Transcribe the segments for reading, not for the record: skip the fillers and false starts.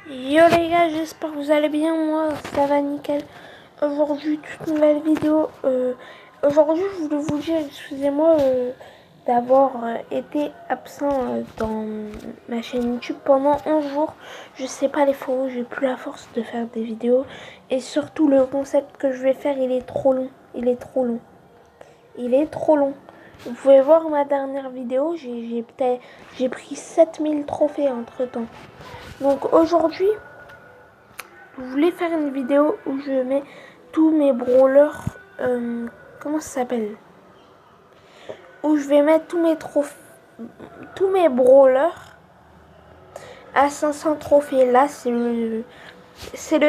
Yo les gars, j'espère que vous allez bien, moi ça va nickel. Aujourd'hui, toute nouvelle vidéo. Aujourd'hui, je voulais vous dire, excusez-moi d'avoir été absent dans ma chaîne YouTube pendant 11 jours. Je sais pas les faux, j'ai plus la force de faire des vidéos. Et surtout, le concept que je vais faire, il est trop long. Il est trop long. Il est trop long. Vous pouvez voir ma dernière vidéo, j'ai pris 7000 trophées entre temps. Donc aujourd'hui, je voulais faire une vidéo où je mets tous mes brawlers, comment ça s'appelle, où je vais mettre tous mes brawlers à 500 trophées. Là, c'est le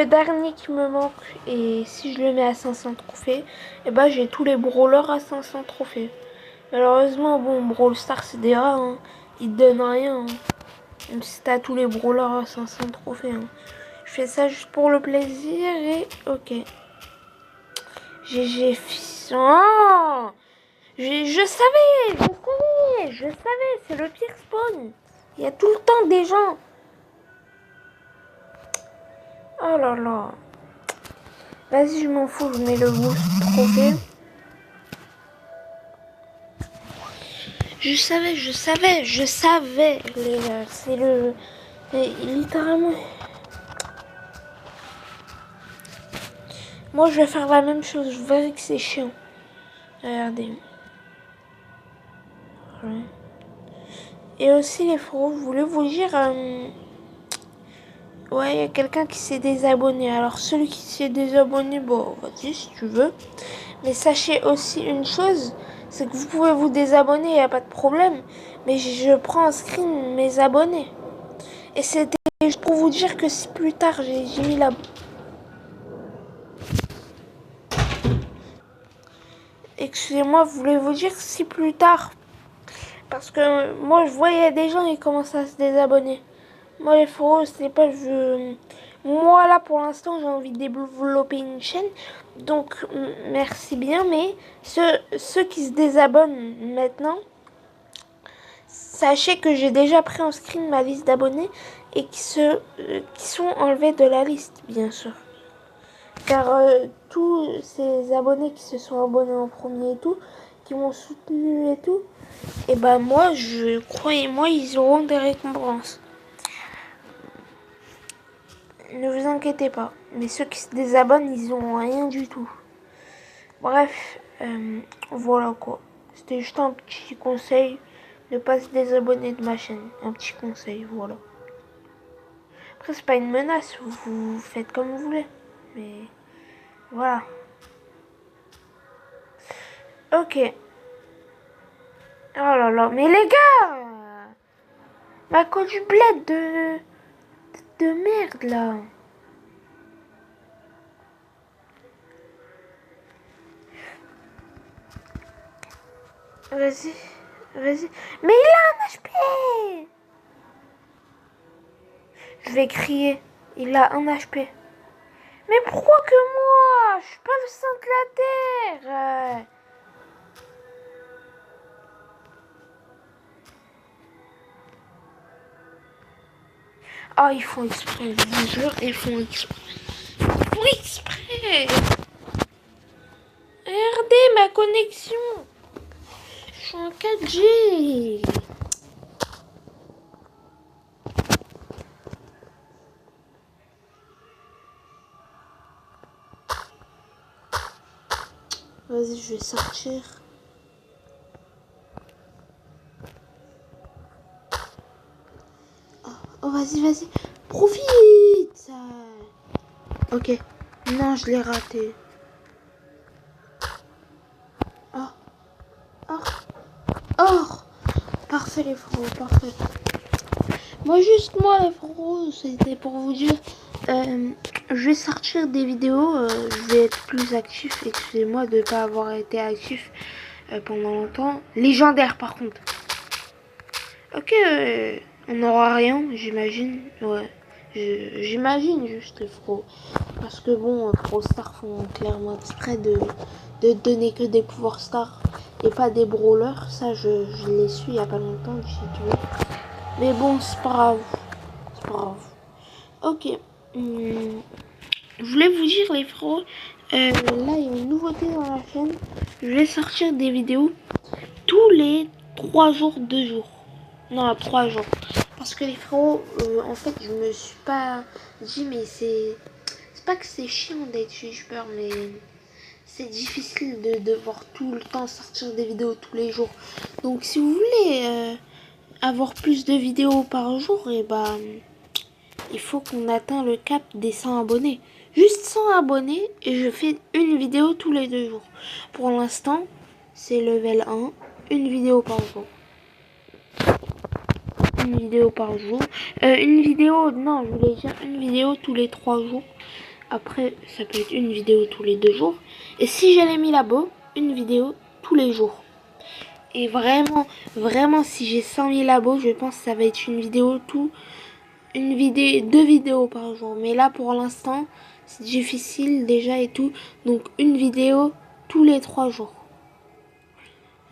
dernier qui me manque. Et si je le mets à 500 trophées, et ben j'ai tous les brawlers à 500 trophées. Malheureusement, bon, Brawl Stars c'est des rats, hein. Ils te donnent rien, hein. Même si t'as tous les brawlers à 500 trophées, hein. Je fais ça juste pour le plaisir et ok. GG fils. Oh, je savais, c'est le pire spawn. Il y a tout le temps des gens. Oh là là. Vas-y, je m'en fous, je mets le boost trophée. Je savais. C'est le... littéralement... Moi, je vais faire la même chose. Je verrai que c'est chiant. Regardez. Ouais. Et aussi, les frots, je voulais vous dire... ouais, il y a quelqu'un qui s'est désabonné. Alors, celui qui s'est désabonné, bon, vas-y, si tu veux. Mais sachez aussi une chose, c'est que vous pouvez vous désabonner, il n'y a pas de problème. Mais je prends en screen mes abonnés. Et c'était pour vous dire que si plus tard, j'ai mis la... Excusez-moi, voulez-vous dire si plus tard? Parce que moi, je voyais des gens, ils commençaient à se désabonner. Moi, les frots, c'est pas... Moi, là, pour l'instant, j'ai envie de développer une chaîne. Donc, merci bien. Mais ceux qui se désabonnent maintenant, sachez que j'ai déjà pris en screen ma liste d'abonnés et qui sont enlevés de la liste, bien sûr. Car tous ces abonnés qui se sont abonnés en premier et tout, qui m'ont soutenu et tout, et ben moi, croyez-moi, ils auront des récompenses. Ne vous inquiétez pas. Mais ceux qui se désabonnent, ils n'ont rien du tout. Bref, voilà quoi. C'était juste un petit conseil. Ne pas se désabonner de ma chaîne. Un petit conseil, voilà. Après, c'est pas une menace. Vous faites comme vous voulez. Mais voilà. Ok. Oh là là. Mais les gars, ma cause du bled de merde là. Vas-y. Vas-y. Mais il a un HP. Je vais crier. Il a un HP. Mais pourquoi que moi? Je suis pas le saint de la terre. Ah, ils font exprès. Je vous jure, ils font exprès. Ils font exprès. Regardez ma connexion. Je suis en 4G. Vas-y, je vais sortir. Oh, vas-y. Profite. Ok. Non, je l'ai raté. Or. Parfait, les frots, parfait. Moi, les frots, c'était pour vous dire... je vais sortir des vidéos, je vais être plus actif. Excusez-moi de ne pas avoir été actif pendant longtemps. Légendaire par contre. Ok, on n'aura rien, j'imagine. Ouais, j'imagine juste les frots. Parce que bon, Pro Stars font clairement exprès de donner que des pouvoirs stars et pas des brawlers. Ça, je l'ai su il y a pas longtemps, si tu veux. Mais bon, c'est pas grave. C'est pas grave. Ok. Je voulais vous dire les frérots, là il y a une nouveauté dans la chaîne. Je vais sortir des vidéos tous les 3 jours, 2 jours. Non, 3 jours. Parce que les frérots, en fait, je me suis pas dit, mais c'est pas que c'est chiant d'être youtubeur, mais c'est difficile de devoir tout le temps sortir des vidéos tous les jours. Donc si vous voulez avoir plus de vidéos par jour, et bah il faut qu'on atteigne le cap des 100 abonnés. Juste 100 abonnés et je fais une vidéo tous les 2 jours. Pour l'instant, c'est level 1, une vidéo par jour. Une vidéo par jour. Une vidéo, non, je voulais dire une vidéo tous les 3 jours. Après, ça peut être une vidéo tous les 2 jours. Et si j'ai les 1000 abos, une vidéo tous les jours. Et vraiment, vraiment, si j'ai 100 000 abos, je pense que ça va être une vidéo deux vidéos par jour. Mais là, pour l'instant, c'est difficile déjà et tout. Donc, une vidéo tous les 3 jours.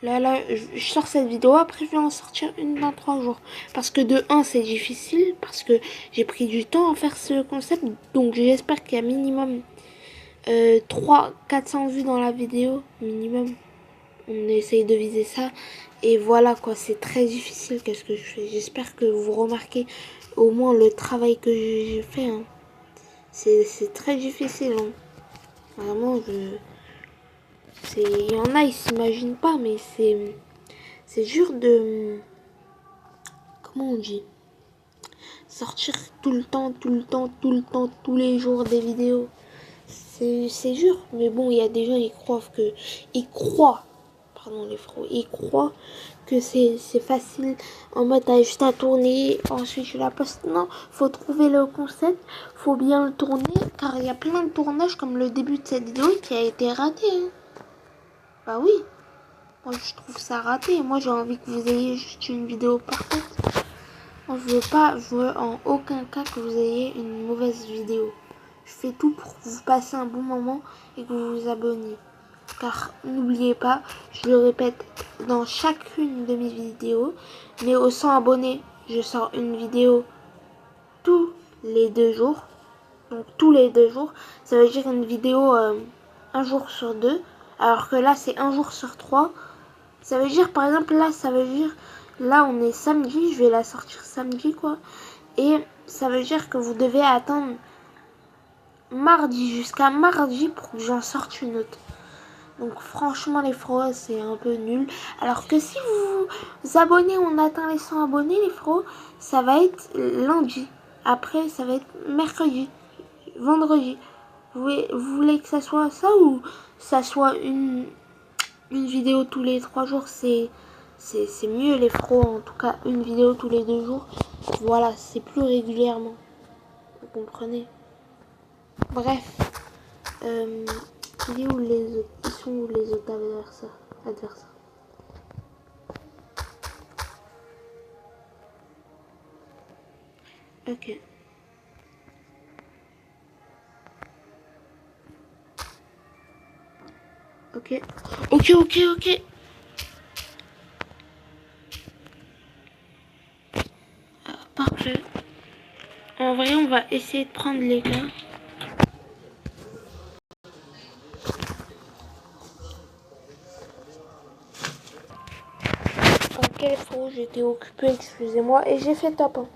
Là, je sors cette vidéo, après je vais en sortir une dans 3 jours. Parce que de 1, c'est difficile, parce que j'ai pris du temps à faire ce concept. Donc j'espère qu'il y a minimum 400 vues dans la vidéo, minimum. On essaye de viser ça. Et voilà quoi, c'est très difficile qu'est-ce que je fais. J'espère que vous remarquez au moins le travail que j'ai fait. Hein. C'est très difficile. Hein. Vraiment, il y en a, ils s'imaginent pas, mais c'est dur de... Comment on dit? Sortir tout le temps, tous les jours des vidéos. C'est dur, mais bon, il y a des gens, pardon les fros, ils croient que c'est facile. En mode, t'as juste à tourner, ensuite tu la postes. Non, faut trouver le concept, faut bien le tourner, car il y a plein de tournages, comme le début de cette vidéo, qui a été raté. Hein. Bah oui. Moi, je trouve ça raté. Moi, j'ai envie que vous ayez juste une vidéo parfaite. Moi, je veux en aucun cas que vous ayez une mauvaise vidéo. Je fais tout pour que vous passiez un bon moment et que vous vous abonniez. Car n'oubliez pas, je le répète dans chacune de mes vidéos, mais aux 100 abonnés, je sors une vidéo tous les 2 jours. Donc tous les 2 jours, ça veut dire une vidéo un jour sur 2. Alors que là, c'est un jour sur 3. Ça veut dire, par exemple, là, ça veut dire, là, on est samedi, je vais la sortir samedi, quoi. Et ça veut dire que vous devez attendre mardi, jusqu'à mardi, pour que j'en sorte une autre. Donc, franchement, les fros, c'est un peu nul. Alors que si vous vous abonnez, on atteint les 100 abonnés, les fros, ça va être lundi. Après, ça va être mercredi, vendredi. Vous voulez que ça soit ça ou ça soit une vidéo tous les 3 jours, c'est mieux les fros. En tout cas, une vidéo tous les 2 jours. Voilà, c'est plus régulièrement. Vous comprenez? Bref. Ils sont où les autres adversaires? Ok. Ok. Parfait. En vrai, on va essayer de prendre les gars. Ok, les fros, j'étais occupée, excusez-moi. Et j'ai fait top. Hein.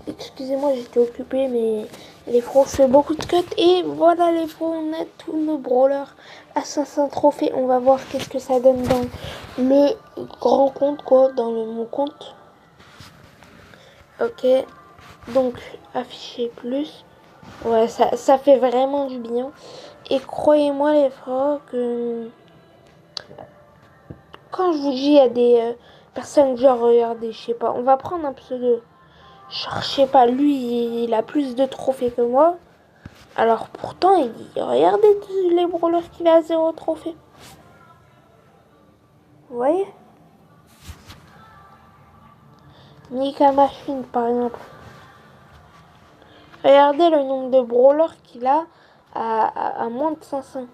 Excusez-moi, j'étais occupée, mais les fros, je fais beaucoup de cuts. Et voilà, les fros, on a tous nos brawlers à 500 trophées. On va voir qu'est-ce que ça donne dans le grand compte, quoi, dans mon compte. Ok, donc afficher plus. Ouais, ça fait vraiment du bien. Et croyez-moi, les fros, que quand je vous dis, il y a des personnes genre, regardez, je sais pas, on va prendre un pseudo. Genre, je sais pas, lui, il a plus de trophées que moi. Alors pourtant, il dit, regardez tous les brawlers qu'il a à 0 trophée. Vous voyez? Mika Machine, par exemple. Regardez le nombre de brawlers qu'il a à moins de 500.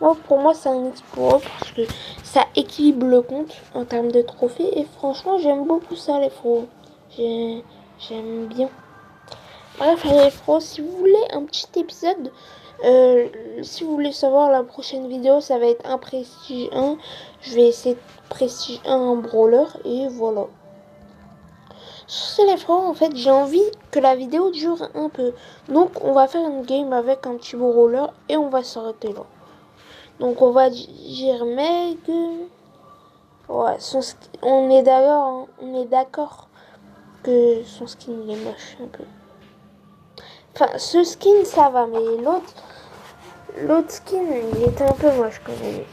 Moi, pour moi, c'est un exploit parce que ça équilibre le compte en termes de trophées. Et franchement, j'aime beaucoup ça, les fros. J'aime bien. Bref, les pros, si vous voulez un petit épisode, si vous voulez savoir la prochaine vidéo, ça va être un Prestige 1. Je vais essayer de Prestige 1 en brawler et voilà. Sur ce les pros, en fait, j'ai envie que la vidéo dure un peu. Donc, on va faire une game avec un petit brawler et on va s'arrêter là. Donc, on va dire Meg. Ouais, on est d'accord, hein, on est d'accord que son skin il est moche un peu. Enfin, ce skin ça va, mais l'autre skin il était un peu moche quand même.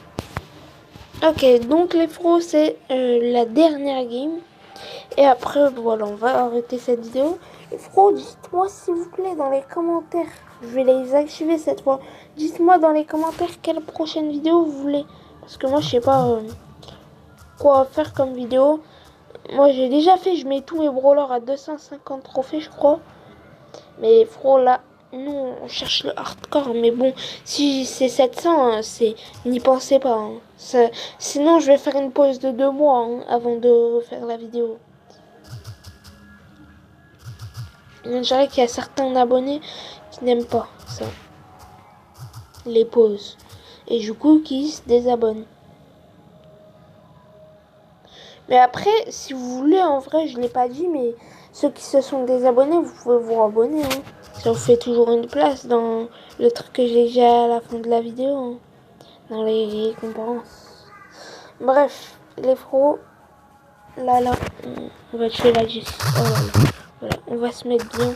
Ok, donc les pros c'est la dernière game. Et après, voilà, on va arrêter cette vidéo. Les pros, dites-moi s'il vous plaît dans les commentaires. Je vais les activer cette fois. Dites-moi dans les commentaires quelle prochaine vidéo vous voulez. Parce que moi je sais pas quoi faire comme vidéo. Moi j'ai déjà fait, je mets tous mes brawlers à 250 trophées je crois. Mais frérot là, nous on cherche le hardcore. Mais bon, si c'est 700, hein, n'y pensez pas. Hein. Sinon je vais faire une pause de 2 mois hein, avant de faire la vidéo. On dirait qu'il y a certains abonnés qui n'aiment pas ça. Les pauses. Et du coup qui se désabonnent. Mais après, si vous voulez, en vrai, je l'ai pas dit, mais ceux qui se sont désabonnés, vous pouvez vous abonner. Hein. Ça vous fait toujours une place dans le truc que j'ai déjà à la fin de la vidéo. Hein. Dans les récompenses. Bref, les pros. Là, on va tuer la 10. Oh là là. Voilà, on va se mettre bien.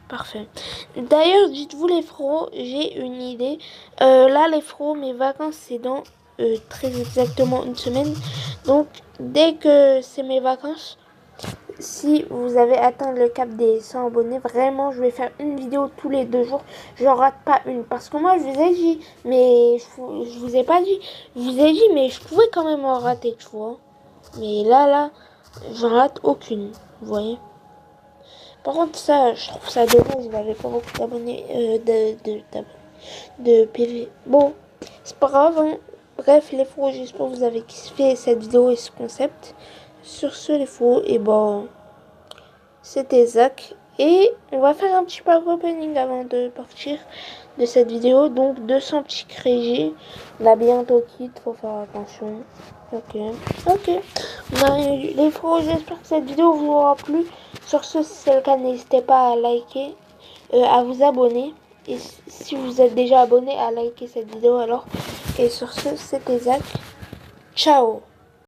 Parfait. D'ailleurs, dites-vous les pros, j'ai une idée. Là, les pros, mes vacances, c'est dans très exactement une semaine. Donc, dès que c'est mes vacances, si vous avez atteint le cap des 100 abonnés, vraiment, je vais faire une vidéo tous les 2 jours. Je n'en rate pas une. Parce que moi, je vous ai dit, mais je vous ai pas dit. Je vous ai dit, mais je pouvais quand même en rater, tu vois. Mais là, j'en rate aucune. Vous voyez. Par contre, ça, je trouve ça dommage. Il n'avait pas beaucoup d'abonnés, de PV. Bon, c'est pas grave. Hein. Bref, les faux, j'espère que vous avez kiffé cette vidéo et ce concept. Sur ce, les faux, et bon, c'était Zach. Et on va faire un petit pack opening avant de partir de cette vidéo. Donc, 200 petits crédits. On a bientôt quitte, faut faire attention. Ok. On a les faux, j'espère que cette vidéo vous aura plu. Sur ce, si c'est le cas, n'hésitez pas à liker, à vous abonner. Et si vous êtes déjà abonné, à liker cette vidéo alors. Et sur ce, c'était Zach. Ciao.